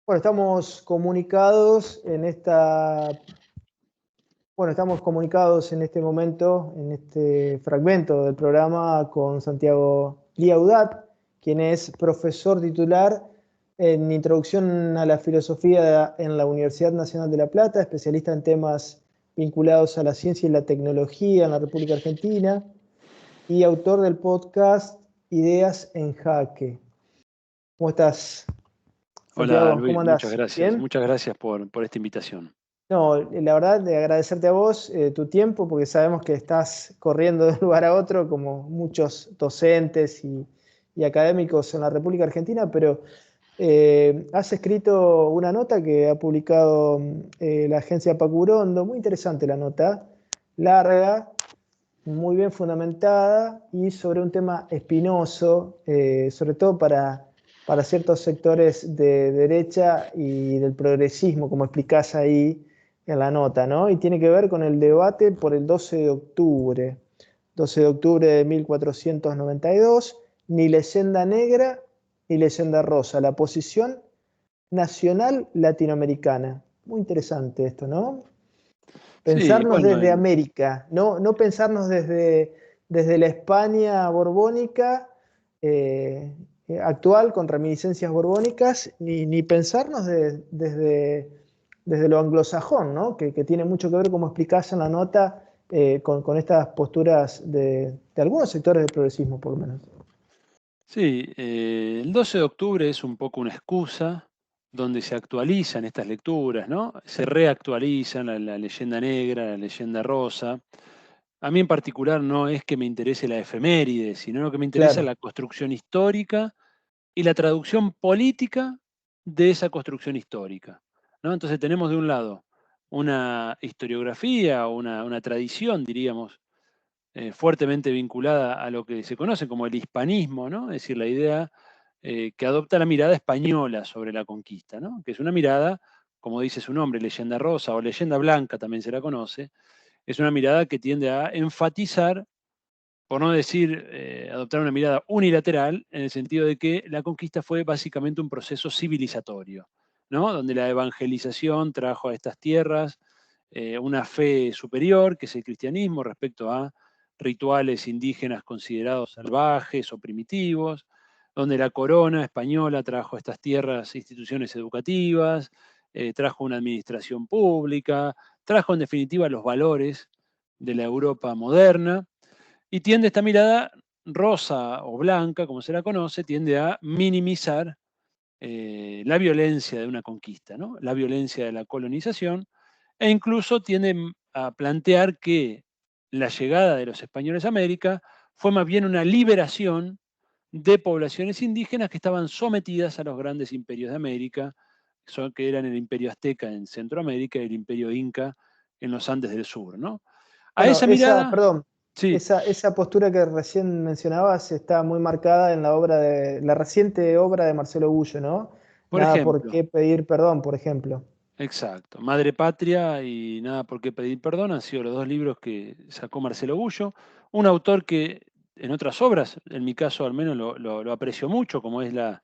Bueno, estamos comunicados en estamos comunicados en este momento, en este fragmento del programa con Santiago Liaudat, quien es profesor titular en Introducción a la Filosofía en la Universidad Nacional de La Plata, especialista en temas vinculados a la ciencia y la tecnología en la República Argentina y autor del podcast Ideas en Jaque. ¿Cómo estás, Hola Santiago? ¿Cómo Luis, muchas andás? gracias. ¿Bien? Muchas gracias por esta invitación. No, la verdad, de agradecerte a vos tu tiempo, porque sabemos que estás corriendo de un lugar a otro, como muchos docentes y académicos en la República Argentina, pero has escrito una nota que ha publicado la agencia Pacurondo, muy interesante la nota, larga, muy bien fundamentada y sobre un tema espinoso, sobre todo para ciertos sectores de derecha y del progresismo, como explicás ahí en la nota, ¿no? Y tiene que ver con el debate por el 12 de octubre. 12 de octubre de 1492, ni leyenda negra ni leyenda rosa, la posición nacional latinoamericana. Muy interesante esto, ¿no? Sí, Pensarnos bueno, desde América, no pensarnos desde la España borbónica actual, con reminiscencias borbónicas, ni pensarnos desde lo anglosajón, ¿no? Que tiene mucho que ver, como explicás en la nota, con estas posturas de algunos sectores del progresismo, por lo menos. sí, el 12 de octubre es un poco una excusa donde se actualizan estas lecturas, ¿no? Se reactualizan la leyenda negra, la leyenda rosa. A mí en particular no es que me interese la efeméride, sino que me interesa Claro, la construcción histórica y la traducción política de esa construcción histórica, ¿no? Entonces tenemos de un lado una historiografía, una tradición, diríamos, fuertemente vinculada a lo que se conoce como el hispanismo, ¿no? Es decir, la idea que adopta la mirada española sobre la conquista, ¿no? Que es una mirada, como dice su nombre, leyenda rosa o leyenda blanca también se la conoce, es una mirada que tiende a enfatizar, por no decir adoptar una mirada unilateral, en el sentido de que la conquista fue básicamente un proceso civilizatorio, ¿no? Donde la evangelización trajo a estas tierras una fe superior, que es el cristianismo, respecto a rituales indígenas considerados salvajes o primitivos, donde la corona española trajo a estas tierras instituciones educativas, trajo una administración pública, trajo en definitiva los valores de la Europa moderna, y tiende esta mirada rosa o blanca, como se la conoce, tiende a minimizar la violencia de una conquista, ¿no? La violencia de la colonización, e incluso tiende a plantear que la llegada de los españoles a América fue más bien una liberación de poblaciones indígenas que estaban sometidas a los grandes imperios de América, que eran el imperio azteca en Centroamérica y el imperio inca en los Andes del Sur, ¿no? A bueno, esa mirada, perdón, sí, esa postura que recién mencionabas está muy marcada en la reciente obra de Marcelo Gullo, ¿no? por Nada por ejemplo, qué pedir perdón, por ejemplo. exacto. Madre Patria y Nada por qué pedir perdón han sido los dos libros que sacó Marcelo Gullo, un autor que en otras obras, en mi caso al menos lo aprecio mucho, como es la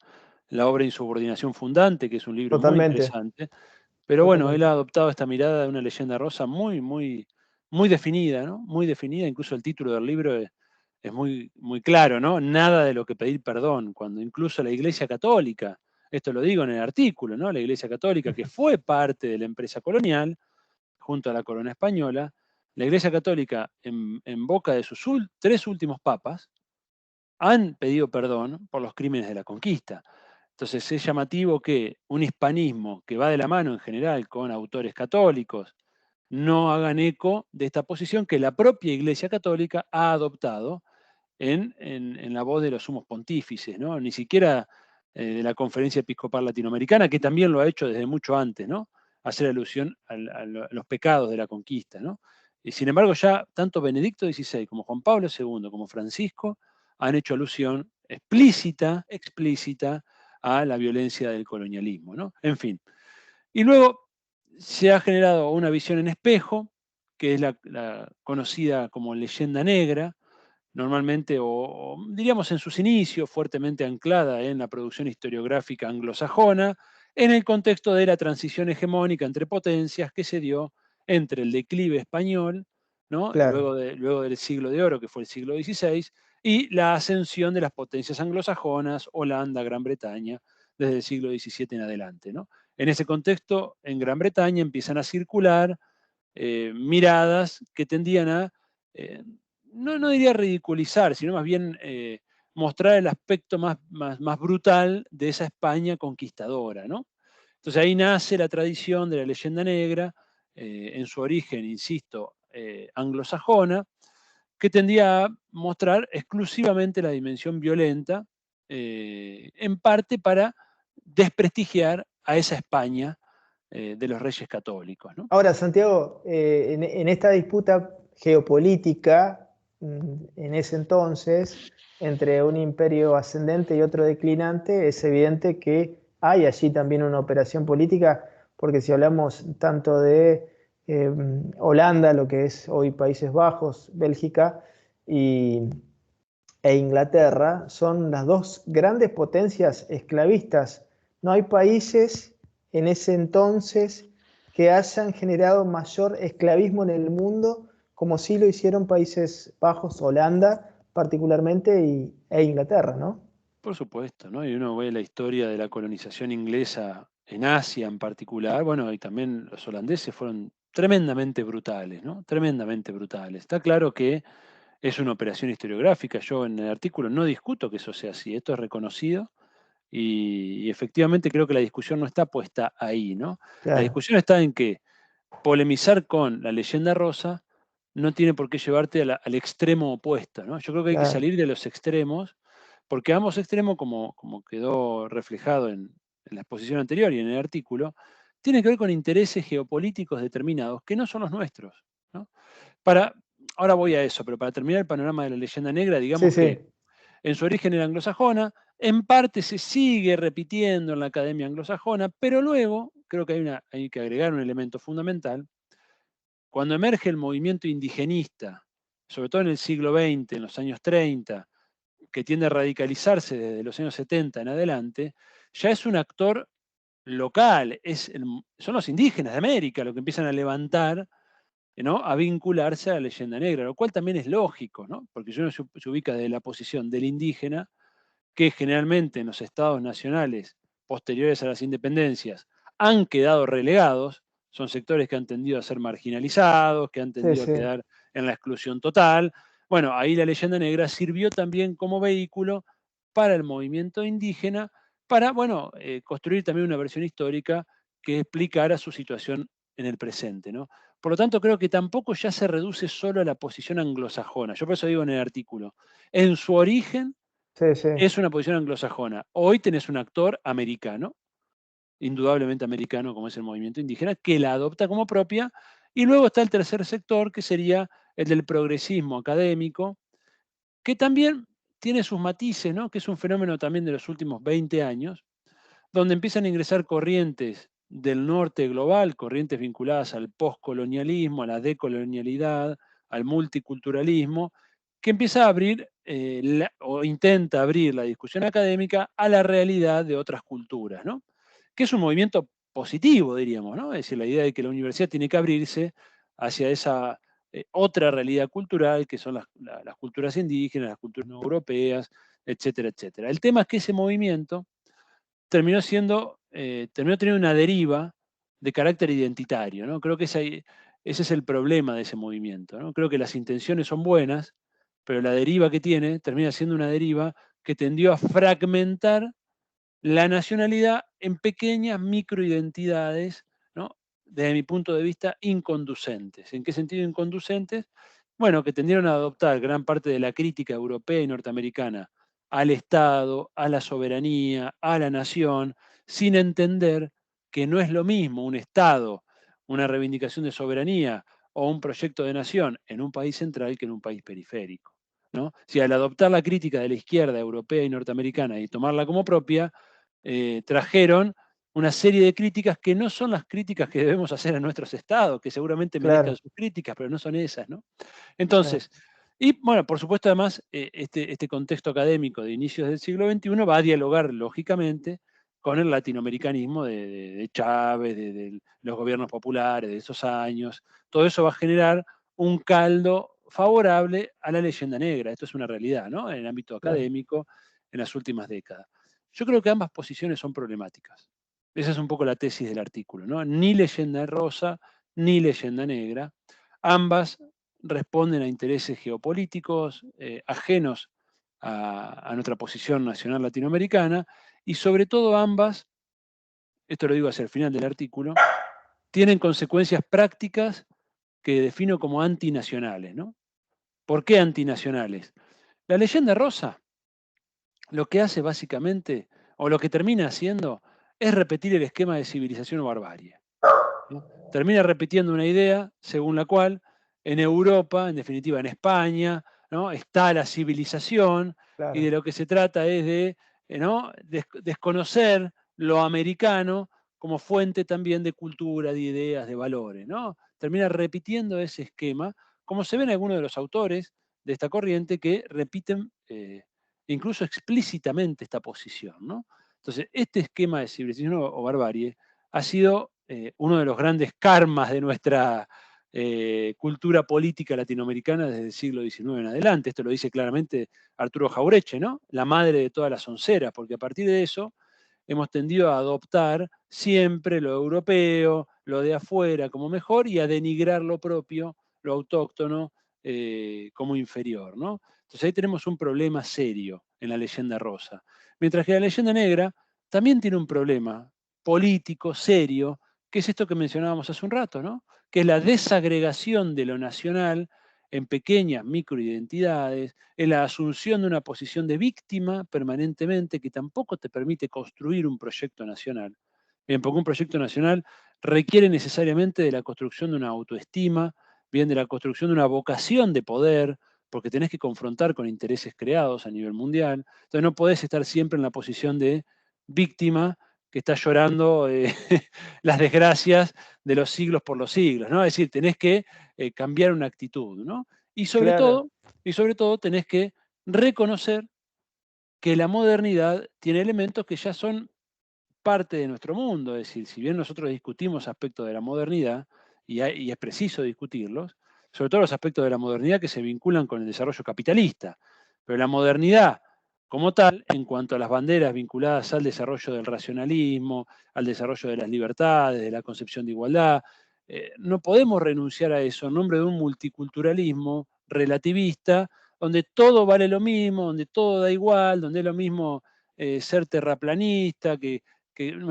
obra Insubordinación Fundante, que es un libro muy Totalmente, interesante, pero bueno, él totalmente. ha adoptado esta mirada de una leyenda rosa muy definida, ¿no? Muy definida, incluso el título del libro es muy claro, ¿no? Nada de lo que pedir perdón, cuando incluso la Iglesia Católica, esto lo digo en el artículo, ¿no? La Iglesia Católica, que fue parte de la empresa colonial, junto a la corona española, la Iglesia Católica, en boca de sus tres últimos papas, han pedido perdón por los crímenes de la conquista. Entonces es llamativo que un hispanismo que va de la mano en general con autores católicos no hagan eco de esta posición que la propia Iglesia Católica ha adoptado en la voz de los sumos pontífices, ¿no? Ni siquiera de la Conferencia Episcopal Latinoamericana, que también lo ha hecho desde mucho antes, ¿no? Hacer alusión a los pecados de la conquista, ¿no? Y sin embargo, ya tanto Benedicto XVI como Juan Pablo II como Francisco han hecho alusión explícita a la violencia del colonialismo, ¿no? En fin. Y luego se ha generado una visión en espejo, que es la conocida como leyenda negra, normalmente, o diríamos en sus inicios, fuertemente anclada en la producción historiográfica anglosajona, en el contexto de la transición hegemónica entre potencias que se dio entre el declive español, ¿no? Claro. luego del siglo de oro, que fue el siglo XVI, y la ascensión de las potencias anglosajonas, Holanda, Gran Bretaña, desde el siglo XVII en adelante, ¿no? En ese contexto, en Gran Bretaña empiezan a circular miradas que tendían a, no diría ridiculizar, sino más bien mostrar el aspecto más brutal de esa España conquistadora, ¿no? Entonces ahí nace la tradición de la leyenda negra, en su origen, insisto, anglosajona, que tendía a mostrar exclusivamente la dimensión violenta, en parte para desprestigiar a esa España de los reyes católicos, ¿no? Ahora, Santiago, en esta disputa geopolítica, en ese entonces, entre un imperio ascendente y otro declinante, es evidente que hay allí también una operación política, porque si hablamos tanto de eh, Holanda, lo que es hoy Países Bajos, Bélgica y, e Inglaterra, son las dos grandes potencias esclavistas. No hay países en ese entonces que hayan generado mayor esclavismo en el mundo, como sí lo hicieron Países Bajos, Holanda particularmente, e Inglaterra, ¿no? Por supuesto, ¿no? Y uno ve la historia de la colonización inglesa en Asia en particular, bueno, y también los holandeses fueron tremendamente brutales, ¿no? Tremendamente brutales. Está claro que es una operación historiográfica, yo en el artículo no discuto que eso sea así, esto es reconocido y efectivamente creo que la discusión no está puesta ahí, ¿no? La Claro, discusión está en que polemizar con la leyenda rosa no tiene por qué llevarte al extremo opuesto, ¿no? Yo creo que hay que claro. salir de los extremos, porque ambos extremos, como quedó reflejado en la exposición anterior y en el artículo, tienen que ver con intereses geopolíticos determinados que no son los nuestros, ¿no? Para, ahora voy a eso, pero para terminar el panorama de la leyenda negra, Sí, digamos que sí, en su origen era anglosajona, en parte se sigue repitiendo en la academia anglosajona, pero luego creo que hay que agregar un elemento fundamental. Cuando emerge el movimiento indigenista, sobre todo en el siglo XX, en los años 30, que tiende a radicalizarse desde los años 70 en adelante, ya es un actor local, son los indígenas de América los que empiezan a levantar, ¿no? A vincularse a la leyenda negra, lo cual también es lógico, ¿no? Porque si uno se ubica desde la posición del indígena, que generalmente en los estados nacionales posteriores a las independencias han quedado relegados, son sectores que han tendido a ser marginalizados, que han sí, tendido a sí. quedar en la exclusión total. Bueno, ahí la leyenda negra sirvió también como vehículo para el movimiento indígena, para, bueno, construir también una versión histórica que explicara su situación en el presente, ¿no? Por lo tanto, creo que tampoco ya se reduce solo a la posición anglosajona. Yo por eso digo en el artículo, en su origen Sí, sí. es una posición anglosajona. Hoy tenés un actor americano, indudablemente americano, como es el movimiento indígena, que la adopta como propia. Y luego está el tercer sector, que sería el del progresismo académico, que también tiene sus matices, ¿no? Que es un fenómeno también de los últimos 20 años, donde empiezan a ingresar corrientes del norte global, corrientes vinculadas al postcolonialismo, a la decolonialidad, al multiculturalismo, que empieza a abrir o intenta abrir la discusión académica a la realidad de otras culturas, ¿no? Que es un movimiento positivo, diríamos, ¿no? Es decir, la idea de que la universidad tiene que abrirse hacia esa otra realidad cultural, que son las culturas indígenas, las culturas no europeas, etcétera, etcétera. El tema es que ese movimiento terminó teniendo una deriva de carácter identitario, ¿no? Creo que ese es el problema de ese movimiento, ¿no? Creo que las intenciones son buenas, pero la deriva que tiene termina siendo una deriva que tendió a fragmentar la nacionalidad en pequeñas microidentidades, ¿no? Desde mi punto de vista, inconducentes. ¿En qué sentido inconducentes? Bueno, que tendieron a adoptar gran parte de la crítica europea y norteamericana al Estado, a la soberanía, a la nación, sin entender que no es lo mismo un Estado, una reivindicación de soberanía o un proyecto de nación en un país central que en un país periférico, ¿no? Si al adoptar la crítica de la izquierda europea y norteamericana y tomarla como propia, trajeron una serie de críticas que no son las críticas que debemos hacer a nuestros estados, que seguramente merezcan Claro, sus críticas, pero no son esas, ¿no? claro. Entonces, y bueno, por supuesto, además, este contexto académico de inicios del siglo XXI va a dialogar, lógicamente, con el latinoamericanismo de Chávez, de los gobiernos populares de esos años. Todo eso va a generar un caldo favorable a la leyenda negra. Esto es una realidad, ¿no? En el ámbito académico en las últimas décadas. Yo creo que ambas posiciones son problemáticas. Esa es un poco la tesis del artículo, ¿no? Ni leyenda rosa, ni leyenda negra. Ambas responden a intereses geopolíticos ajenos a nuestra posición nacional latinoamericana, y sobre todo ambas, esto lo digo hacia el final del artículo, tienen consecuencias prácticas que defino como antinacionales, ¿no? ¿Por qué antinacionales? La leyenda rosa lo que hace básicamente, o lo que termina haciendo, es repetir el esquema de civilización o barbarie, ¿no? Termina repitiendo una idea según la cual en Europa, en definitiva en España, ¿no?, está la civilización, y de lo que se trata es de, ¿no?, desconocer lo americano como fuente también de cultura, de ideas, de valores, ¿no? Termina repitiendo ese esquema, como se ven algunos de los autores de esta corriente que repiten incluso explícitamente esta posición, ¿no? Entonces, este esquema de civilización o barbarie ha sido uno de los grandes karmas de nuestra cultura política latinoamericana desde el siglo XIX en adelante. Esto lo dice claramente Arturo Jauretche, ¿no? La madre de todas las onceras, porque a partir de eso hemos tendido a adoptar siempre lo europeo, lo de afuera como mejor, y a denigrar lo propio, lo autóctono, como inferior, ¿no? Entonces ahí tenemos un problema serio en la leyenda rosa. Mientras que la leyenda negra también tiene un problema político serio, que es esto que mencionábamos hace un rato, ¿no? Que es la desagregación de lo nacional en pequeñas microidentidades, en la asunción de una posición de víctima permanentemente que tampoco te permite construir un proyecto nacional. Bien, porque un proyecto nacional requiere necesariamente de la construcción de una autoestima, bien, de la construcción de una vocación de poder, porque tenés que confrontar con intereses creados a nivel mundial. Entonces no podés estar siempre en la posición de víctima que está llorando las desgracias de los siglos por los siglos, ¿no? Es decir, tenés que cambiar una actitud, ¿no? Y sobre Claro, todo tenés que reconocer que la modernidad tiene elementos que ya son parte de nuestro mundo. Es decir, si bien nosotros discutimos aspectos de la modernidad, y es preciso discutirlos, sobre todo los aspectos de la modernidad que se vinculan con el desarrollo capitalista, pero la modernidad como tal, en cuanto a las banderas vinculadas al desarrollo del racionalismo, al desarrollo de las libertades, de la concepción de igualdad, no podemos renunciar a eso en nombre de un multiculturalismo relativista, donde todo vale lo mismo, donde todo da igual, donde es lo mismo ser terraplanista, ¿me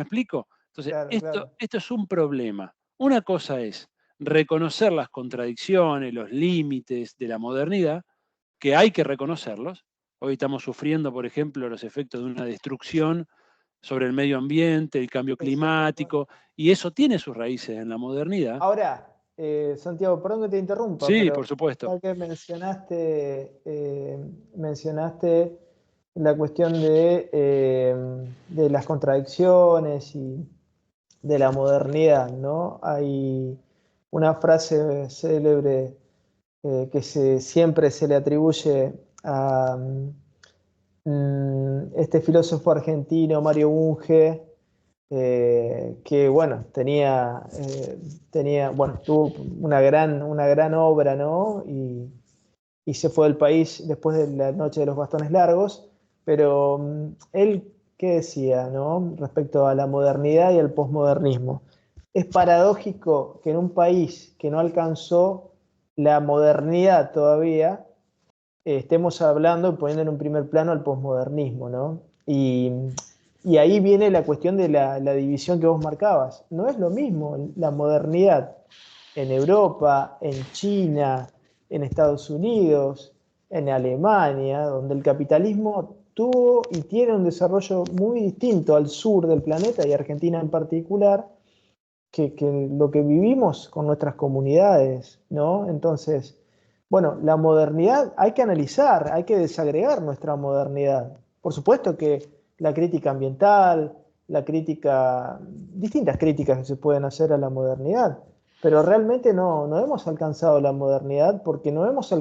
explico? Entonces, claro, esto, claro. esto es un problema. Una cosa es reconocer las contradicciones, los límites de la modernidad, que hay que reconocerlos. Hoy estamos sufriendo, por ejemplo, los efectos de una destrucción sobre el medio ambiente, el cambio Exacto. climático, y eso tiene sus raíces en la modernidad. Ahora, Santiago, perdón que te interrumpa, Sí, por pero supuesto. ya que mencionaste la cuestión de las contradicciones y de la modernidad, ¿no? Hay una frase célebre que siempre se le atribuye a este filósofo argentino, Mario Bunge, que bueno, bueno, tuvo una gran obra, ¿no? Y se fue del país después de la Noche de los Bastones Largos, pero él, ¿qué decía, no? Respecto a la modernidad y al posmodernismo. Es paradójico que en un país que no alcanzó la modernidad todavía, estemos hablando y poniendo en un primer plano al posmodernismo, ¿no? Y ahí viene la cuestión de la división que vos marcabas. No es lo mismo la modernidad en Europa, en China, en Estados Unidos, en Alemania, donde el capitalismo tuvo y tiene un desarrollo muy distinto al sur del planeta y Argentina en particular, que lo que vivimos con nuestras comunidades, ¿no? Entonces, bueno, la modernidad hay que analizar, hay que desagregar nuestra modernidad. Por supuesto que la crítica ambiental, distintas críticas que se pueden hacer a la modernidad, pero realmente no hemos alcanzado la modernidad porque no hemos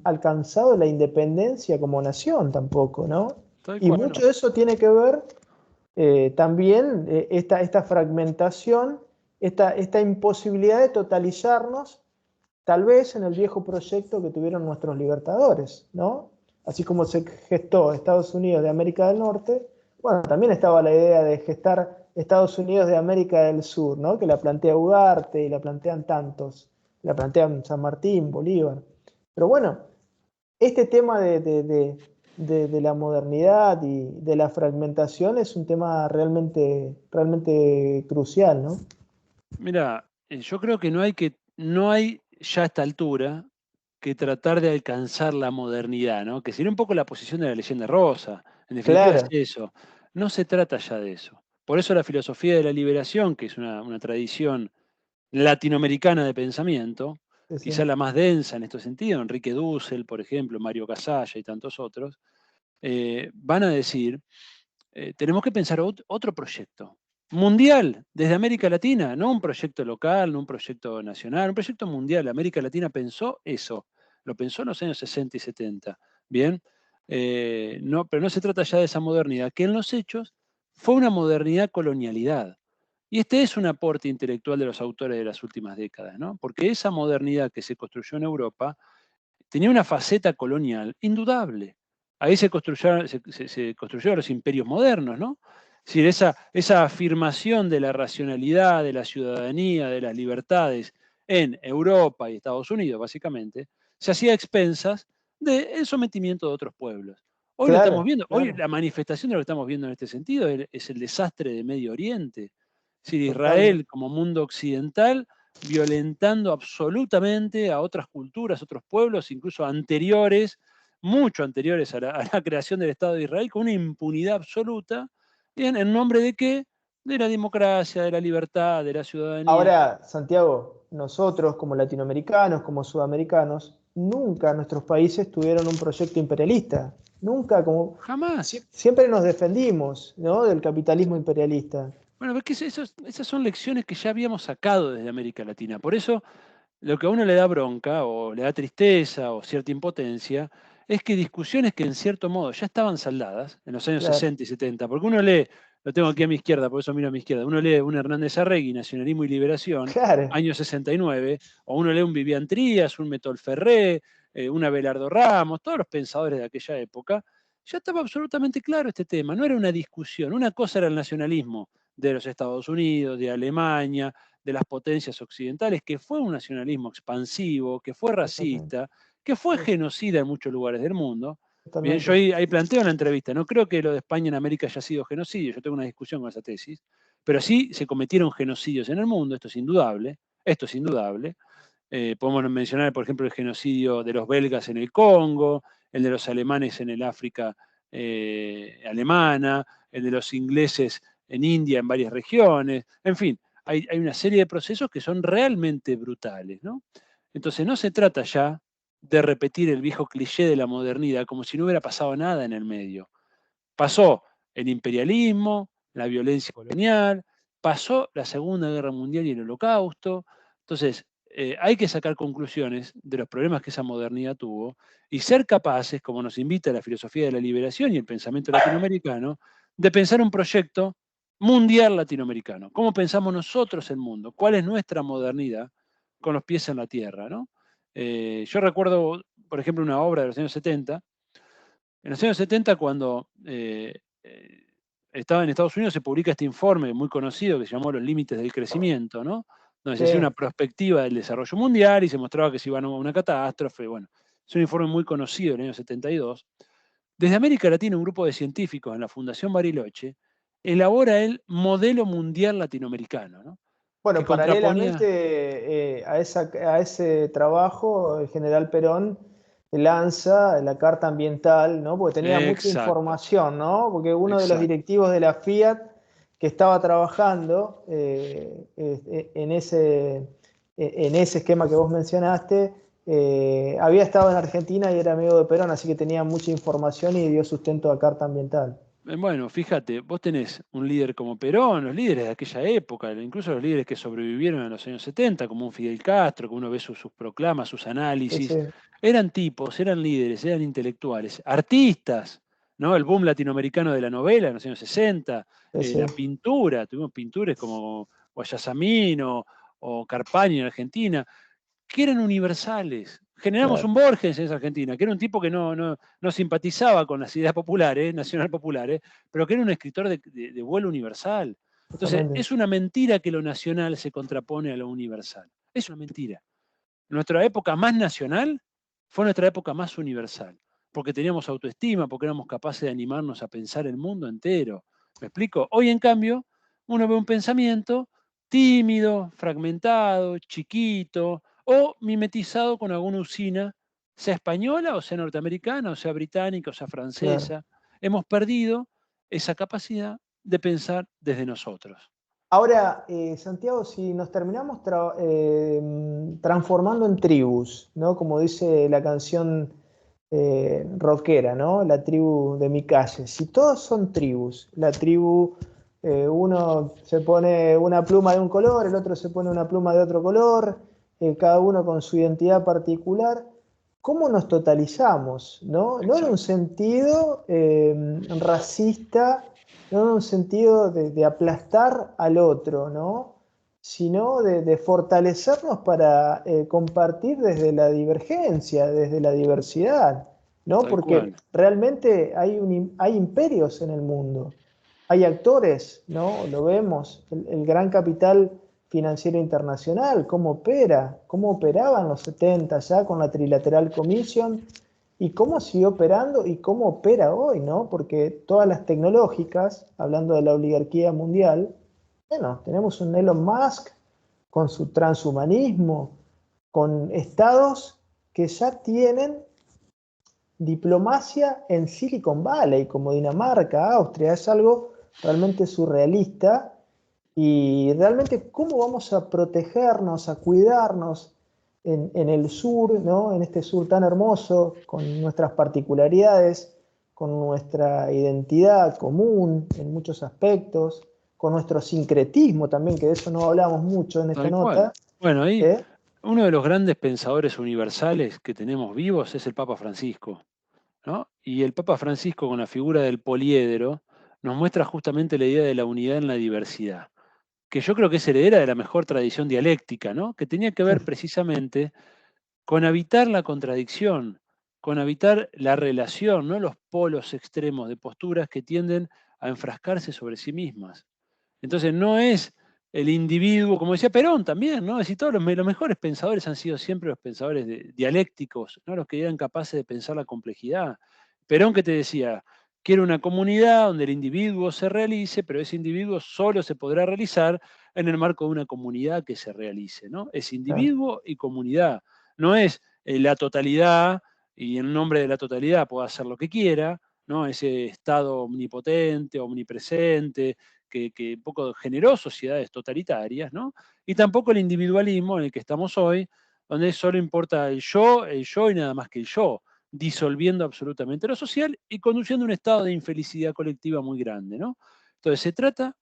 alcanzado la independencia como nación tampoco, ¿no? Tal Y cual. mucho de eso tiene que ver también esta fragmentación, esta imposibilidad de totalizarnos, tal vez en el viejo proyecto que tuvieron nuestros libertadores, ¿no? Así como se gestó Estados Unidos de América del Norte, bueno, también estaba la idea de gestar Estados Unidos de América del Sur, ¿no? Que la plantea Ugarte y la plantean tantos, la plantean San Martín, Bolívar. Pero bueno, este tema de la modernidad y de la fragmentación es un tema realmente crucial, ¿no? Mira, yo creo que no hay ya a esta altura que tratar de alcanzar la modernidad, ¿no? Que sería un poco la posición de la leyenda rosa. En definitiva es Claro, eso. No se trata ya de eso. Por eso la filosofía de la liberación, que es una tradición latinoamericana de pensamiento, sí, quizá sí. la más densa en este sentido, Enrique Dussel, por ejemplo, Mario Casalla y tantos otros, van a decir, tenemos que pensar otro proyecto mundial desde América Latina, no un proyecto local, no un proyecto nacional, un proyecto mundial. América Latina pensó eso, lo pensó en los años 60 y 70. Bien, no, pero no se trata ya de esa modernidad, que en los hechos fue una modernidad colonialidad. Y este es un aporte intelectual de los autores de las últimas décadas, ¿no? Porque esa modernidad que se construyó en Europa tenía una faceta colonial indudable. Ahí se construyeron los imperios modernos, ¿no? Es decir, esa afirmación de la racionalidad, de la ciudadanía, de las libertades en Europa y Estados Unidos, básicamente, se hacía a expensas del sometimiento de otros pueblos. Hoy lo estamos Claro, viendo, hoy claro, la manifestación de lo que estamos viendo en este sentido es el desastre de Medio Oriente. Es decir, totalmente. Israel como mundo occidental violentando absolutamente a otras culturas, otros pueblos, incluso anteriores, mucho anteriores a la creación del Estado de Israel, con una impunidad absoluta. Bien, ¿en nombre de qué? De la democracia, de la libertad, de la ciudadanía. Ahora, Santiago, nosotros como latinoamericanos, como sudamericanos, nunca nuestros países tuvieron un proyecto imperialista. Nunca, Jamás. siempre nos defendimos, ¿no? Del capitalismo imperialista. Bueno, porque esas son lecciones que ya habíamos sacado desde América Latina. Por eso, lo que a uno le da bronca, o le da tristeza, o cierta impotencia, es que discusiones que en cierto modo ya estaban saldadas en los años Claro, 60 y 70, porque uno lee, lo tengo aquí a mi izquierda, por eso miro a mi izquierda, uno lee un Hernández Arregui, Nacionalismo y Liberación, claro, año 69, o uno lee un Vivian Trías, un Metol Ferré, un Abelardo Ramos, todos los pensadores de aquella época, ya estaba absolutamente claro este tema, no era una discusión, una cosa era el nacionalismo de los Estados Unidos, de Alemania, de las potencias occidentales, que fue un nacionalismo expansivo, que fue exactamente. racista, que fue Sí, sí, genocida en muchos lugares del mundo. Bien, yo totalmente. ahí planteo en la entrevista, no creo que lo de España en América haya sido genocidio, yo tengo una discusión con esa tesis, pero sí se cometieron genocidios en el mundo, esto es indudable, esto es indudable. Podemos mencionar, por ejemplo, el genocidio de los belgas en el Congo, el de los alemanes en el África alemana, el de los ingleses en India, en varias regiones, en fin, hay una serie de procesos que son realmente brutales, ¿no? Entonces no se trata ya de repetir el viejo cliché de la modernidad como si no hubiera pasado nada en el medio. Pasó el imperialismo, la violencia colonial, pasó la Segunda Guerra Mundial y el Holocausto. Entonces, hay que sacar conclusiones de los problemas que esa modernidad tuvo y ser capaces, como nos invita la filosofía de la liberación y el pensamiento latinoamericano, de pensar un proyecto mundial latinoamericano. ¿Cómo pensamos nosotros el mundo? ¿Cuál es nuestra modernidad con los pies en la tierra? ¿No? Yo recuerdo, por ejemplo, una obra de los años 70. En los años 70, cuando estaba en Estados Unidos, se publica este informe muy conocido que se llamó Los Límites del Crecimiento, ¿no? Donde se hacía Sí. una perspectiva del desarrollo mundial y se mostraba que se iba a una catástrofe. Bueno, es un informe muy conocido en el año 72. Desde América Latina, un grupo de científicos en la Fundación Bariloche elabora el modelo mundial latinoamericano, ¿no? Que Bueno, contraponía. paralelamente a ese trabajo, el general Perón lanza la Carta Ambiental, ¿no? Porque tenía mucha Exacto, información, ¿no? Porque uno de los exacto. directivos de la Fiat que estaba trabajando en ese esquema que vos mencionaste, había estado en Argentina y era amigo de Perón, así que tenía mucha información y dio sustento a Carta Ambiental. Bueno, fíjate, vos tenés un líder como Perón, los líderes de aquella época, incluso los líderes que sobrevivieron en los años 70, como un Fidel Castro, que uno ve sus proclamas, sus Sí, sí, análisis, eran tipos, eran líderes, eran intelectuales, artistas, ¿no? El boom latinoamericano de la novela en los años 60, Sí, la pintura, tuvimos pintores como Guayasamín o Carpani en Argentina, que eran universales. Generamos claro, un Borges en esa Argentina, que era un tipo que no simpatizaba con las ideas populares, nacional populares, pero que era un escritor de vuelo universal. Entonces, justamente. es una mentira que lo nacional se contrapone a lo universal. Es una mentira. Nuestra época más nacional fue nuestra época más universal, porque teníamos autoestima, porque éramos capaces de animarnos a pensar el mundo entero. ¿Me explico? Hoy, en cambio, uno ve un pensamiento tímido, fragmentado, chiquito o mimetizado con alguna usina, sea española o sea norteamericana, o sea británica, o sea Claro. francesa. Hemos perdido esa capacidad de pensar desde nosotros. Ahora, Santiago, si nos terminamos transformando en tribus, ¿no? Como dice la canción rockera, ¿no? La tribu de mi calle. Si todos son tribus, la tribu, uno se pone una pluma de un color, el otro se pone una pluma de otro color, cada uno con su identidad particular, ¿cómo nos totalizamos? ¿No? No en un Exacto. sentido racista, no en un sentido de aplastar al otro, ¿no? Sino de fortalecernos para compartir desde la divergencia, desde la diversidad, ¿no? Tal Porque cual. realmente hay imperios en el mundo, hay actores, ¿no? Lo vemos, el gran capital financiero internacional, cómo operaba en los 70 ya con la Trilateral Commission y cómo siguió operando y cómo opera hoy, ¿no? Porque todas las tecnológicas, hablando de la oligarquía mundial, bueno, tenemos un Elon Musk con su transhumanismo, con estados que ya tienen diplomacia en Silicon Valley, como Dinamarca, Austria, es algo realmente surrealista. Y realmente, ¿cómo vamos a protegernos, a cuidarnos en el sur, ¿no? En este sur tan hermoso, con nuestras particularidades, con nuestra identidad común en muchos aspectos, con nuestro sincretismo también, que de eso no hablamos mucho en esta Tal cual. nota? Bueno, ahí ¿Eh? uno de los grandes pensadores universales que tenemos vivos es el Papa Francisco, ¿no? Y el Papa Francisco, con la figura del poliedro, nos muestra justamente la idea de la unidad en la diversidad, que yo creo que es heredera de la mejor tradición dialéctica, ¿no? Que tenía que ver precisamente con habitar la contradicción, con habitar la relación, no los polos extremos de posturas que tienden a enfrascarse sobre sí mismas. Entonces no es el individuo, como decía Perón también, ¿no? Es decir, los mejores pensadores han sido siempre los pensadores dialécticos, ¿no? Los que eran capaces de pensar la complejidad. Perón que te decía, quiero una comunidad donde el individuo se realice, pero ese individuo solo se podrá realizar en el marco de una comunidad que se realice, ¿no? Es Claro, individuo y comunidad. No es la totalidad y en nombre de la totalidad pueda hacer lo que quiera, ¿no? Ese estado omnipotente, omnipresente, que un poco generó sociedades totalitarias, ¿no? Y tampoco el individualismo en el que estamos hoy, donde solo importa el yo y nada más que el yo, disolviendo absolutamente lo social y conduciendo a un estado de infelicidad colectiva muy grande, ¿no? Entonces se trata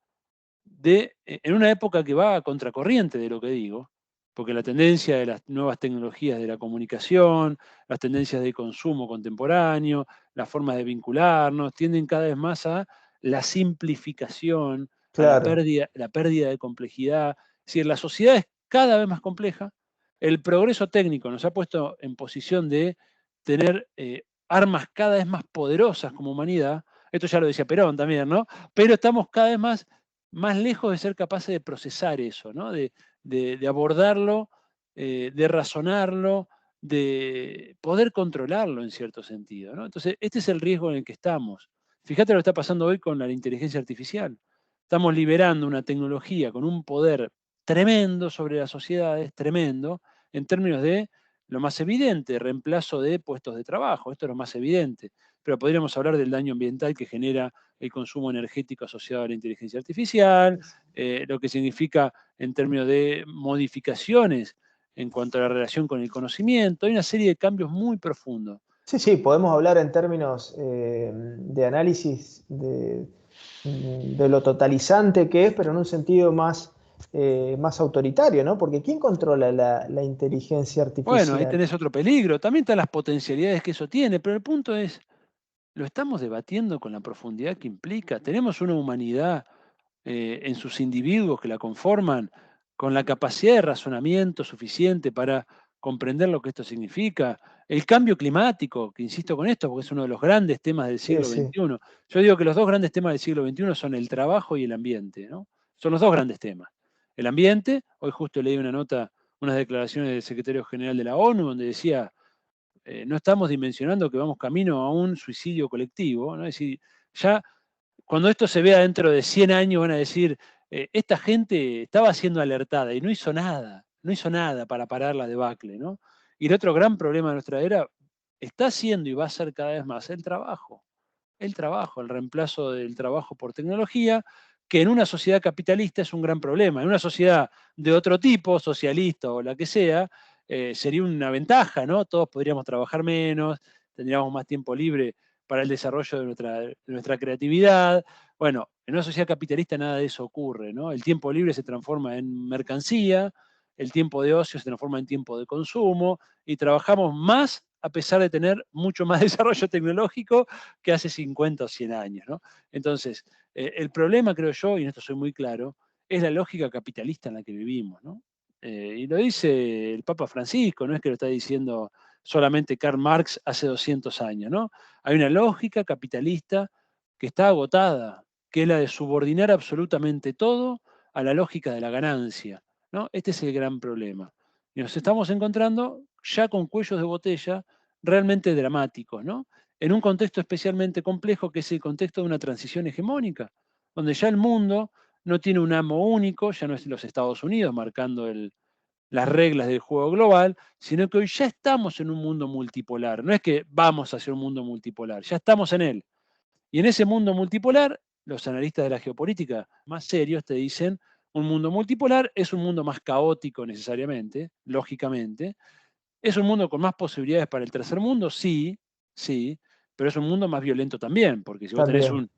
en una época que va a contracorriente de lo que digo, porque la tendencia de las nuevas tecnologías de la comunicación, las tendencias de consumo contemporáneo, las formas de vincularnos, tienden cada vez más a la simplificación, a claro, la pérdida de complejidad. Es decir, la sociedad es cada vez más compleja, el progreso técnico nos ha puesto en posición de tener armas cada vez más poderosas como humanidad, esto ya lo decía Perón también, ¿no? Pero estamos cada vez más lejos de ser capaces de procesar eso, ¿no? De abordarlo, de razonarlo, de poder controlarlo en cierto sentido, ¿no? Entonces, este es el riesgo en el que estamos. Fíjate lo que está pasando hoy con la inteligencia artificial. Estamos liberando una tecnología con un poder tremendo sobre las sociedades, tremendo, en términos de lo más evidente, reemplazo de puestos de trabajo, esto es lo más evidente, pero podríamos hablar del daño ambiental que genera el consumo energético asociado a la inteligencia artificial, lo que significa en términos de modificaciones en cuanto a la relación con el conocimiento. Hay una serie de cambios muy profundos. sí, sí, podemos hablar en términos de análisis de lo totalizante que es, pero en un sentido más autoritario, ¿no? Porque ¿quién controla la inteligencia Bueno, ahí artificial? tenés otro peligro. También están las potencialidades que eso tiene, pero el punto es, lo estamos debatiendo con la profundidad que implica. Tenemos una humanidad en sus individuos que la conforman, con la capacidad de razonamiento suficiente para comprender lo que esto significa. El cambio climático, que insisto con esto, porque es uno de los grandes temas del Sí, siglo sí, XXI. Yo digo que los dos grandes temas del siglo XXI son el trabajo y el ambiente, ¿no? Son los dos grandes temas. El ambiente, hoy justo leí una nota, unas declaraciones del secretario general de la ONU, donde decía, no estamos dimensionando que vamos camino a un suicidio colectivo, ¿no? Es decir, ya cuando esto se vea dentro de 100 años van a decir, esta gente estaba siendo alertada y no hizo nada, no hizo nada para parar la debacle, ¿no? Y el otro gran problema de nuestra era está siendo y va a ser cada vez más el trabajo, el reemplazo del trabajo por tecnología, que en una sociedad capitalista es un gran problema. En una sociedad de otro tipo, socialista o la que sea, sería una ventaja, ¿no? Todos podríamos trabajar menos, tendríamos más tiempo libre para el desarrollo de nuestra creatividad. Bueno, en una sociedad capitalista nada de eso ocurre, ¿no? El tiempo libre se transforma en mercancía, el tiempo de ocio se transforma en tiempo de consumo y trabajamos más a pesar de tener mucho más desarrollo tecnológico que hace 50 o 100 años, ¿no? Entonces, el problema, creo yo, y en esto soy muy claro, es la lógica capitalista en la que vivimos, ¿no? Y lo dice el Papa Francisco, no es que lo está diciendo solamente Karl Marx hace 200 años, ¿no? Hay una lógica capitalista que está agotada, que es la de subordinar absolutamente todo a la lógica de la ganancia, ¿no? Este es el gran problema. Y nos estamos encontrando ya con cuellos de botella realmente dramáticos, ¿no? En un contexto especialmente complejo que es el contexto de una transición hegemónica, donde ya el mundo no tiene un amo único, ya no es los Estados Unidos marcando las reglas del juego global, sino que hoy ya estamos en un mundo multipolar. No es que vamos hacia un mundo multipolar, ya estamos en él. Y en ese mundo multipolar, los analistas de la geopolítica más serios te dicen, un mundo multipolar es un mundo más caótico necesariamente, lógicamente. ¿Es un mundo con más posibilidades para el tercer mundo? Sí, sí, pero es un mundo más violento también, porque si vos también.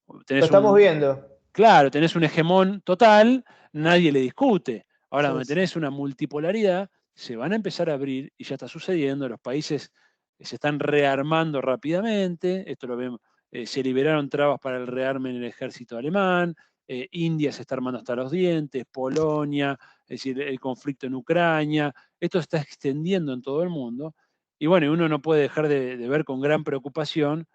Lo tenés estamos un, viendo. claro, tenés un hegemón total, nadie le discute. Ahora, Sí, donde sí. tenés una multipolaridad, se van a empezar a abrir, y ya está sucediendo, los países se están rearmando rápidamente, esto lo vemos, se liberaron trabas para el rearme en el ejército alemán, India se está armando hasta los dientes, Polonia, es decir, el conflicto en Ucrania, esto se está extendiendo en todo el mundo, y bueno, uno no puede dejar de ver con gran preocupación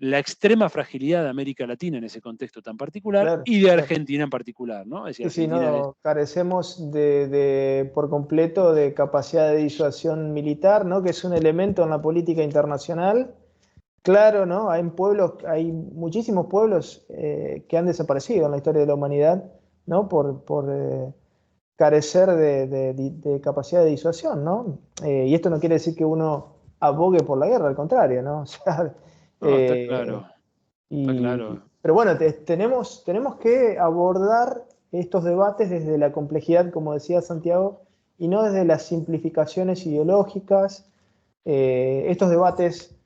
la extrema fragilidad de América Latina en ese contexto tan particular Claro, y de claro. Argentina en particular, ¿no? Es decir, Sí, sí, Argentina es... no, carecemos por completo de capacidad de disuasión militar, ¿no? Que es un elemento en la política internacional. Claro, ¿no? Hay muchísimos pueblos que han desaparecido en la historia de la humanidad, ¿no? Por carecer de capacidad de disuasión, ¿no? Y esto no quiere decir que uno abogue por la guerra, al contrario, ¿no? O sea, No, eh, está claro. pero bueno, tenemos que abordar estos debates desde la complejidad, como decía Santiago, y no desde las simplificaciones ideológicas. Estos debates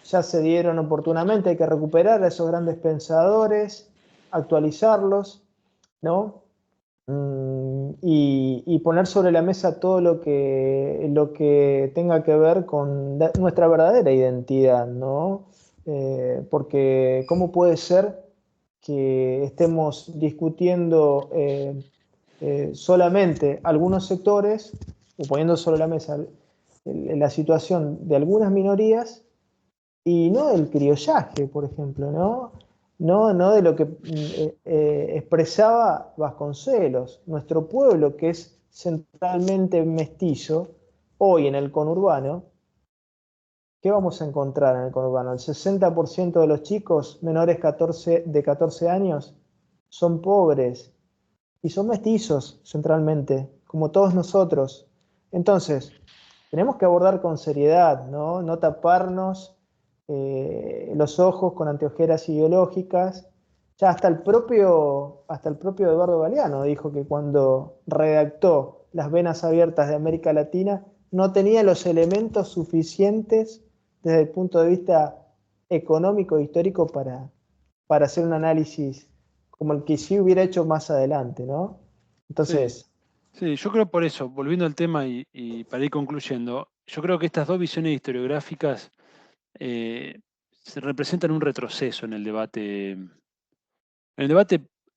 ya se dieron oportunamente, hay que recuperar a esos grandes pensadores, actualizarlos, ¿no? Y poner sobre la mesa todo lo que tenga que ver con nuestra verdadera identidad, ¿no? Porque ¿cómo puede ser que estemos discutiendo solamente algunos sectores o poniendo sobre la mesa la situación de algunas minorías y no del criollaje, por ejemplo, ¿no? No de lo que expresaba Vasconcelos, nuestro pueblo que es centralmente mestizo, hoy en el conurbano, ¿qué vamos a encontrar en el conurbano? El 60% de los chicos menores de 14 años son pobres y son mestizos centralmente, como todos nosotros. Entonces, tenemos que abordar con seriedad, ¿no? No taparnos los ojos con anteojeras ideológicas. Ya hasta el propio Eduardo Galeano dijo que cuando redactó Las venas abiertas de América Latina no tenía los elementos suficientes desde el punto de vista económico e histórico para hacer un análisis como el que sí hubiera hecho más adelante, ¿no? Sí, Entonces, sí, yo creo por eso, volviendo al tema y para ir concluyendo, yo creo que estas dos visiones historiográficas eh, se representan un retroceso en el debate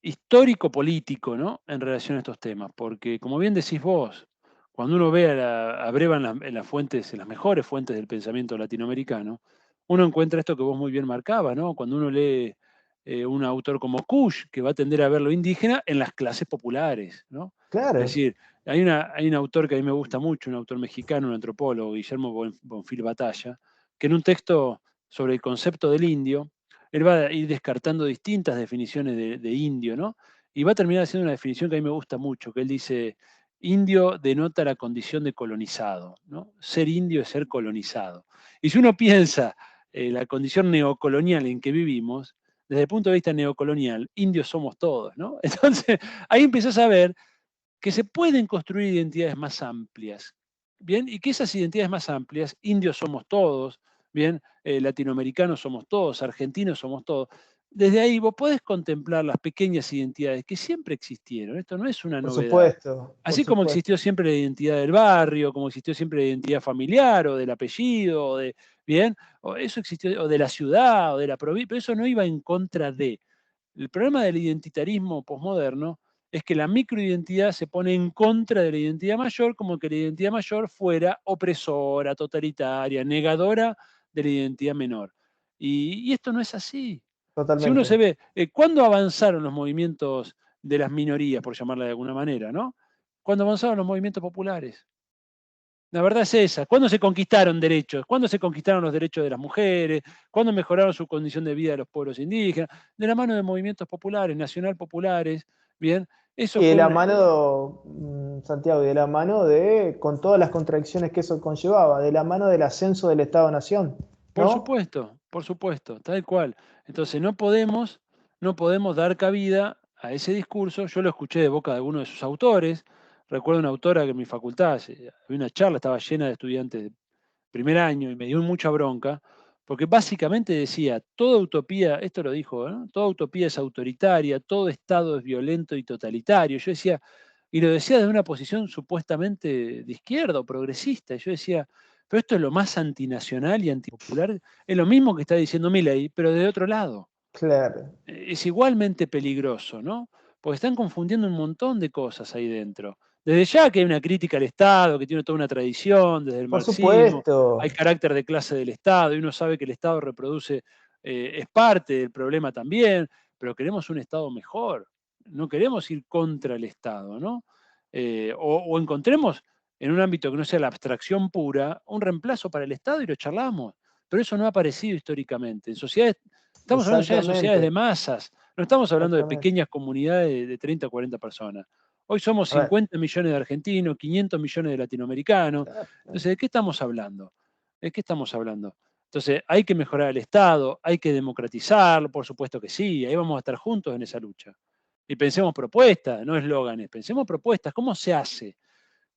histórico-político, ¿no? En relación a estos temas, porque como bien decís vos, cuando uno ve abreva en las fuentes, en las mejores fuentes del pensamiento latinoamericano, uno encuentra esto que vos muy bien marcabas, ¿no? Cuando uno lee un autor como Kusch, que va a tender a ver lo indígena en las clases populares, ¿no? Es Claro, decir, hay un autor que a mí me gusta mucho, un autor mexicano, un antropólogo, Guillermo Bonfil Batalla, que en un texto sobre el concepto del indio, él va a ir descartando distintas definiciones de indio, ¿no? Y va a terminar haciendo una definición que a mí me gusta mucho, que él dice, indio denota la condición de colonizado, ¿no? Ser indio es ser colonizado. Y si uno piensa la condición neocolonial en que vivimos, desde el punto de vista neocolonial, indios somos todos, ¿no? Entonces, ahí empezás a ver que se pueden construir identidades más amplias, ¿bien? Y que esas identidades más amplias, indios somos todos, ¿bien? Latinoamericanos somos todos, argentinos somos todos. Desde ahí vos podés contemplar las pequeñas identidades que siempre existieron, esto no es una por novedad. supuesto, por Así como supuesto. existió siempre la identidad del barrio, como existió siempre la identidad familiar o del apellido, ¿bien? O eso existió, o de la ciudad, o de la provincia, pero eso no iba en contra de. El problema del identitarismo posmoderno es que la microidentidad se pone en contra de la identidad mayor, como que la identidad mayor fuera opresora, totalitaria, negadora de la identidad menor. Y esto no es así. Si uno se Totalmente. ve, ¿cuándo avanzaron los movimientos de las minorías, por llamarla de alguna manera, ¿no? Cuando avanzaron los movimientos populares. La verdad es esa. ¿Cuándo se conquistaron derechos? ¿Cuándo se conquistaron los derechos de las mujeres? ¿Cuándo mejoraron su condición de vida de los pueblos indígenas? De la mano de movimientos populares, nacional populares, ¿bien? Eso Y de fue la una... mano, Santiago, y de la mano con todas las contradicciones que eso conllevaba, de la mano del ascenso del Estado-Nación, ¿no? Por supuesto, tal cual. Entonces no podemos dar cabida a ese discurso. Yo lo escuché de boca de alguno de sus autores. Recuerdo una autora que en mi facultad, había una charla, estaba llena de estudiantes de primer año y me dio mucha bronca, porque básicamente decía, toda utopía, esto lo dijo, ¿no? Toda utopía es autoritaria, todo Estado es violento y totalitario. Yo decía, y lo decía desde una posición supuestamente de izquierda o progresista. Y yo decía, pero esto es lo más antinacional y antipopular. Es lo mismo que está diciendo Milei, pero de otro lado. Claro. Es igualmente peligroso, ¿no? Porque están confundiendo un montón de cosas ahí dentro. Desde ya que hay una crítica al Estado, que tiene toda una tradición, desde el Por marxismo, supuesto, hay carácter de clase del Estado, y uno sabe que el Estado reproduce, es parte del problema también, pero queremos un Estado mejor, no queremos ir contra el Estado, ¿no? O encontremos en un ámbito que no sea la abstracción pura, un reemplazo para el Estado y lo charlamos. Pero eso no ha aparecido históricamente. En sociedades, estamos hablando ya de sociedades de exactamente, masas, no estamos hablando de exactamente. pequeñas comunidades de 30 o 40 personas. Hoy somos A ver, 50 millones de argentinos, 500 millones de latinoamericanos. claro, Entonces, ¿de qué estamos hablando? ¿De qué estamos hablando? Entonces, hay que mejorar el Estado, hay que democratizarlo, por supuesto que sí, ahí vamos a estar juntos en esa lucha. Y pensemos propuestas, no eslóganes, pensemos propuestas, ¿cómo se hace?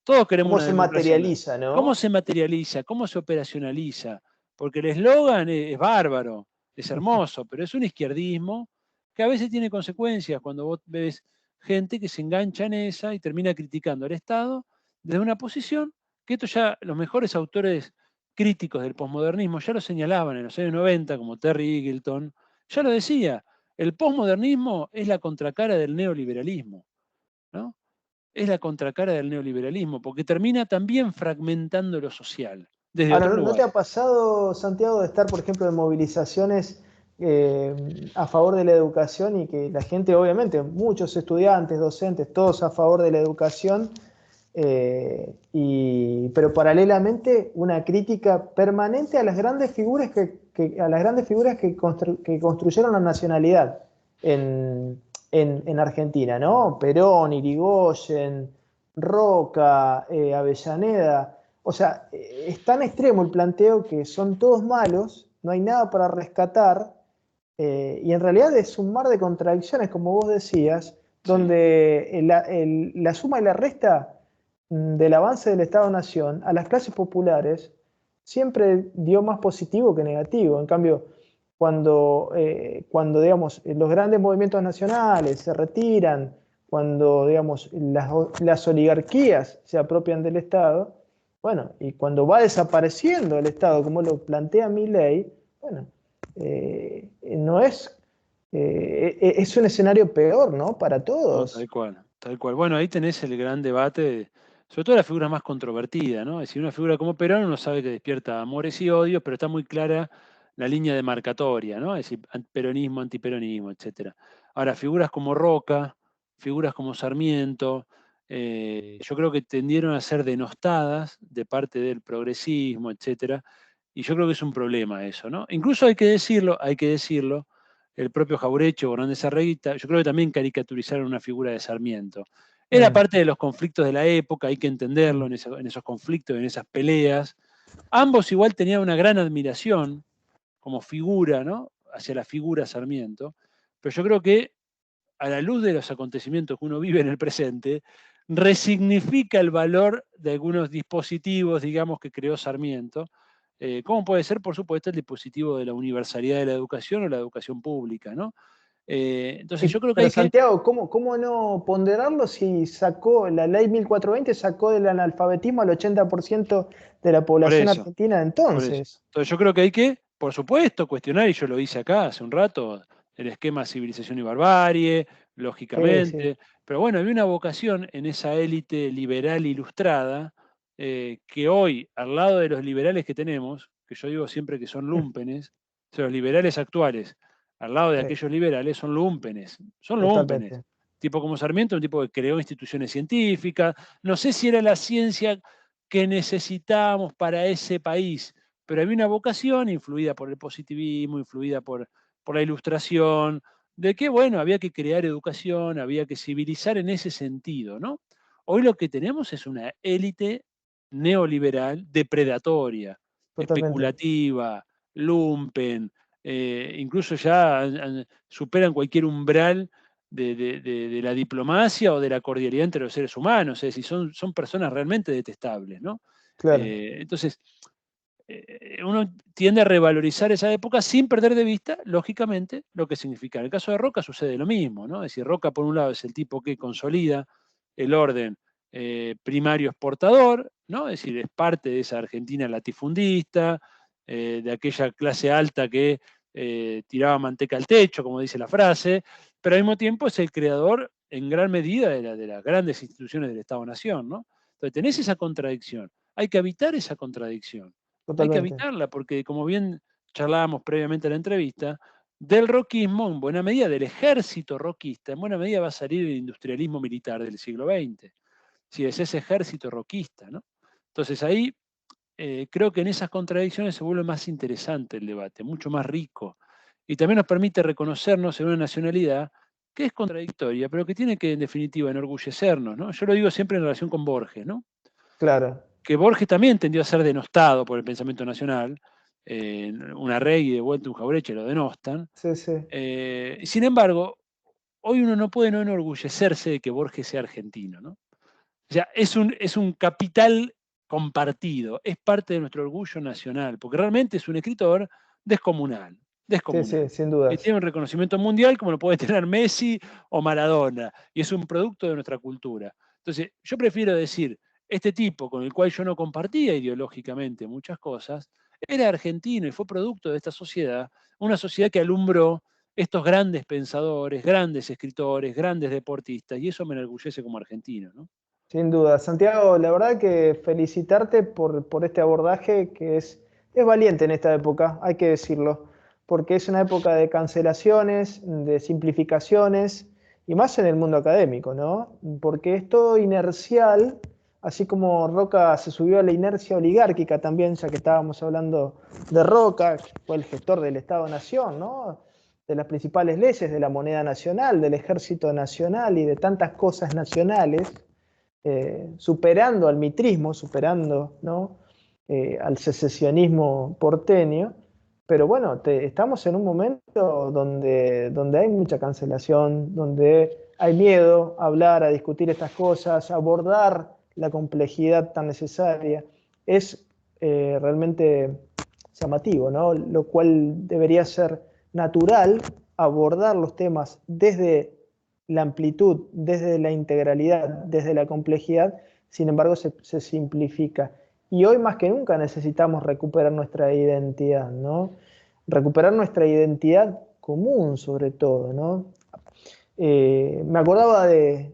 Todos queremos ¿cómo una se democracia. materializa, ¿Cómo no? se materializa? ¿Cómo se operacionaliza? Porque el eslogan es bárbaro, es hermoso, pero es un izquierdismo que a veces tiene consecuencias cuando vos ves gente que se engancha en esa y termina criticando al Estado desde una posición que esto ya los mejores autores críticos del posmodernismo ya lo señalaban en los años 90, como Terry Eagleton, ya lo decía, el posmodernismo es la contracara del neoliberalismo, ¿no? Es la contracara del neoliberalismo, porque termina también fragmentando lo social, desde Ahora, otro ¿no te lugar. ha pasado, Santiago, de estar, por ejemplo, en movilizaciones a favor de la educación y que la gente, obviamente, muchos estudiantes, docentes, todos a favor de la educación, pero paralelamente una crítica permanente a las grandes figuras a las grandes figuras que construyeron la nacionalidad en Argentina, ¿no? Perón, Irigoyen, Roca, Avellaneda. O sea, es tan extremo el planteo que son todos malos, no hay nada para rescatar, y en realidad es un mar de contradicciones, como vos decías, Sí, donde la suma y la resta del avance del Estado-Nación a las clases populares siempre dio más positivo que negativo. En cambio, cuando digamos, los grandes movimientos nacionales se retiran, cuando digamos, las oligarquías se apropian del Estado, bueno, y cuando va desapareciendo el Estado, como lo plantea Milei, bueno, no es, es un escenario peor, ¿no? Para No, todos. tal cual, tal cual. Bueno, ahí tenés el gran debate, sobre todo la figura más controvertida, ¿no? Es decir, una figura como Perón uno sabe que despierta amores y odios, pero está muy clara la línea demarcatoria, ¿no? Es decir, peronismo, antiperonismo, etcétera. Ahora, figuras como Roca, figuras como Sarmiento, yo creo que tendieron a ser denostadas de parte del progresismo, etcétera, y yo creo que es un problema eso, ¿no? Incluso hay que decirlo, el propio Jaureche o Hernández Arreguita, yo creo que también caricaturizaron una figura de Sarmiento. Era Mm, parte de los conflictos de la época, hay que entenderlo mm. en esos conflictos, en esas peleas. Ambos igual tenían una gran admiración como figura, ¿no? Hacia la figura Sarmiento, pero yo creo que a la luz de los acontecimientos que uno vive en el presente, resignifica el valor de algunos dispositivos, digamos, que creó Sarmiento, como puede ser, por supuesto, el dispositivo de la universalidad de la educación o la educación pública, ¿no? Entonces yo creo que Pero hay que... Santiago, ¿cómo no ponderarlo si sacó la ley 1420, sacó del analfabetismo al 80% de la Por población eso, argentina de por eso. entonces? Entonces yo creo que hay que, por supuesto, cuestionar, y yo lo hice acá hace un rato, el esquema civilización y barbarie, Sí, sí. lógicamente, pero bueno, había una vocación en esa élite liberal ilustrada, que hoy, al lado de los liberales que tenemos, que yo digo siempre que son lúmpenes, o sea, los liberales actuales, al lado de Sí, aquellos liberales, son lúmpenes. totalmente. Tipo como Sarmiento, un tipo que creó instituciones científicas, no sé si era la ciencia que necesitábamos para ese país, pero había una vocación influida por el positivismo, influida por la ilustración, de que, bueno, había que crear educación, había que civilizar en ese sentido, ¿no? Hoy lo que tenemos es una élite neoliberal depredatoria, Totalmente. especulativa, lumpen, incluso ya superan cualquier umbral de la diplomacia o de la cordialidad entre los seres humanos, es decir, son personas realmente detestables, ¿no? Claro, Entonces, uno tiende a revalorizar esa época sin perder de vista, lógicamente, lo que significa. En el caso de Roca sucede lo mismo, ¿no? Es decir, Roca, por un lado, es el tipo que consolida el orden primario exportador, ¿no? Es decir, es parte de esa Argentina latifundista, de aquella clase alta que tiraba manteca al techo, como dice la frase, pero al mismo tiempo es el creador en gran medida de las grandes instituciones del Estado-Nación, ¿no? Entonces tenés esa contradicción. Hay que evitar esa contradicción. Hay que totalmente. evitarla porque, como bien charlábamos previamente a la entrevista, del roquismo, en buena medida, del ejército roquista, en buena medida va a salir el industrialismo militar del siglo XX. Si es ese ejército roquista, ¿no? Entonces ahí creo que en esas contradicciones se vuelve más interesante el debate, mucho más rico. Y también nos permite reconocernos en una nacionalidad que es contradictoria, pero que tiene que, en definitiva, enorgullecernos, ¿no? Yo lo digo siempre en relación con Borges, ¿no? Claro. Que Borges también tendió a ser denostado por el pensamiento nacional, una Rey y de vuelta un Jaureche lo denostan. Sí, sí. Sin embargo, hoy uno no puede no enorgullecerse de que Borges sea argentino, ¿no? O sea, es un capital compartido, es parte de nuestro orgullo nacional, porque realmente es un escritor descomunal, Sí, sí, descomunal, sin que dudas. tiene un reconocimiento mundial como lo puede tener Messi o Maradona, y es un producto de nuestra cultura. Entonces, yo prefiero decir, este tipo con el cual yo no compartía ideológicamente muchas cosas, era argentino y fue producto de esta sociedad, una sociedad que alumbró estos grandes pensadores, grandes escritores, grandes deportistas, y eso me enorgullece como argentino, ¿no? Sin duda. Santiago, la verdad que felicitarte por este abordaje que es valiente en esta época, hay que decirlo, porque es una época de cancelaciones, de simplificaciones, y más en el mundo académico, ¿no? Porque es todo inercial, así como Roca se subió a la inercia oligárquica también, ya que estábamos hablando de Roca, que fue el gestor del Estado-Nación, ¿no? De las principales leyes, de la moneda nacional, del ejército nacional y de tantas cosas nacionales superando al mitrismo, superando, ¿no? Al secesionismo porteño, pero bueno, estamos en un momento donde hay mucha cancelación, donde hay miedo a hablar, a discutir estas cosas, a abordar la complejidad tan necesaria. Es realmente llamativo, ¿no? Lo cual debería ser natural abordar los temas desde la amplitud, desde la integralidad, desde la complejidad, sin embargo se simplifica. Y hoy más que nunca necesitamos recuperar nuestra identidad, ¿no? recuperar nuestra identidad común sobre todo, ¿no? Me acordaba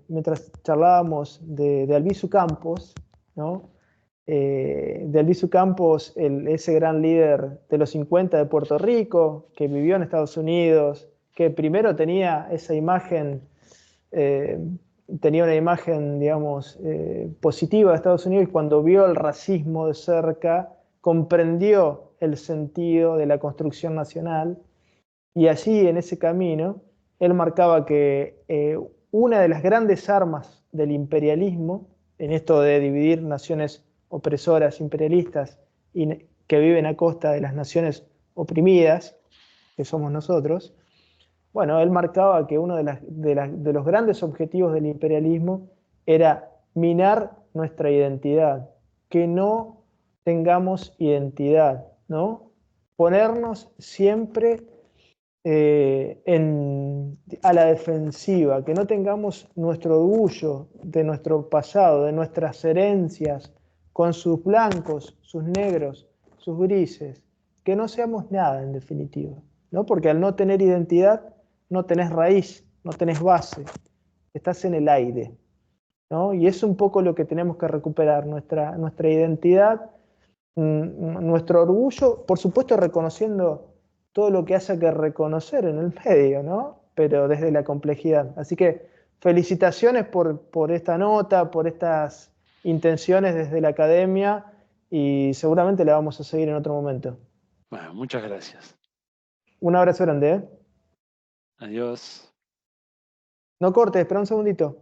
mientras charlábamos, de Albizu Campos, ¿no? De Albizu Campos, ese gran líder de los 50 de Puerto Rico, que vivió en Estados Unidos, que primero tenía esa imagen, eh, tenía una imagen, digamos, positiva de Estados Unidos, y cuando vio el racismo de cerca, comprendió el sentido de la construcción nacional, y allí en ese camino, él marcaba que una de las grandes armas del imperialismo, en esto de dividir naciones opresoras, imperialistas, y que viven a costa de las naciones oprimidas, que somos nosotros, bueno, él marcaba que uno de los grandes objetivos del imperialismo era minar nuestra identidad, que no tengamos identidad, ¿no? Ponernos siempre a la defensiva, que no tengamos nuestro orgullo de nuestro pasado, de nuestras herencias, con sus blancos, sus negros, sus grises, que no seamos nada en definitiva, ¿no? Porque al no tener identidad, no tenés raíz, no tenés base, estás en el aire, ¿no? Y es un poco lo que tenemos que recuperar, nuestra identidad, nuestro orgullo, por supuesto reconociendo todo lo que haya que reconocer en el medio, ¿no? Pero desde la complejidad. Así que felicitaciones por esta nota, por estas intenciones desde la academia, y seguramente la vamos a seguir en otro momento. Bueno, muchas gracias. Un abrazo grande, ¿eh? Adiós. No cortes, espera un segundito.